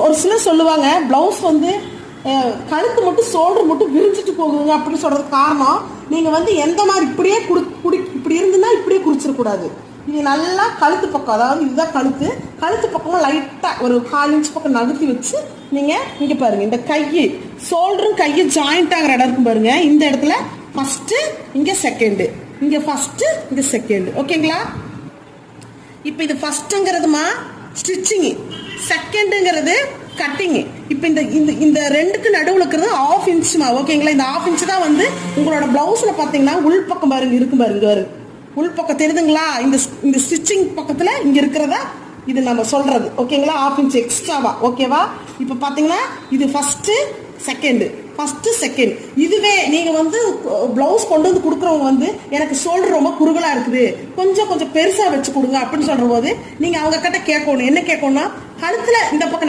ஒரு சிலர் சொல்லுவாங்க பிளவுஸ் வந்து கழுத்து மட்டும் ஷோல்டர் மட்டும் விரிஞ்சிட்டு போகுதுங்க அப்படின்னு சொல்றதுக்கு காரணம், நீங்க வந்து எந்த மாதிரி இப்படியே இப்படி இருந்துன்னா இப்படியே குறிச்சிடக்கூடாது. இது நல்லா கழுத்து பக்கம், அதாவது இதுதான் கழுத்து பக்கமும் லைட்டா ஒரு 1/4 இன்ச் பக்கம் நகர்த்தி வச்சு நீங்க இங்க பாருங்க, இந்த கையை ஷோல்டரும் கையை ஜாயிண்ட் ஆகிற இடம் இருக்கும் பாருங்க, இந்த இடத்துல ஃபர்ஸ்ட், இங்க செகண்ட், இங்க ஃபர்ஸ்ட், இங்க செகண்ட். ஓகேங்களா? இப்போ இது ஃபர்ஸ்ட்ங்கிறதுமா ஸ்டிச்சிங், செகண்ட்ங்கிறது கட்டிங். இப்போ இந்த ரெண்டுக்கு நடுவில் இருக்கிறது 1/2 இன்ச்சுமா. ஓகேங்களா? இந்த 1/2 இன்ச் தான் வந்து உங்களோட பிளவுஸ்ல பாத்தீங்கன்னா உள்பக்கம் பாருங்க இருக்கும் பாருங்க, உள்பக்கம் தெரியுதுங்களா? இந்த ஸ்டிச்சிங் பக்கத்துல இங்க இருக்கிறதா இது நம்ம சொல்றது. ஓகேங்களா? 1/2 இன்ச் எக்ஸ்ட்ராவா. ஓகேவா? இப்போ பாத்தீங்கன்னா இது ஃபர்ஸ்ட் செகண்ட். இதுவே நீங்க வந்து பிளவுஸ் கொண்டு வந்து கொடுக்குறவங்க வந்து எனக்கு ஷோல்டர் ரொம்ப குறுகலா இருக்குது, கொஞ்சம் பெருசா வச்சு கொடுங்க அப்படின்னு சொல்ற போது நீங்க அவங்க கிட்ட கேட்கணும். என்ன கேட்கணும்னா, கழுத்துல இந்த பக்கம்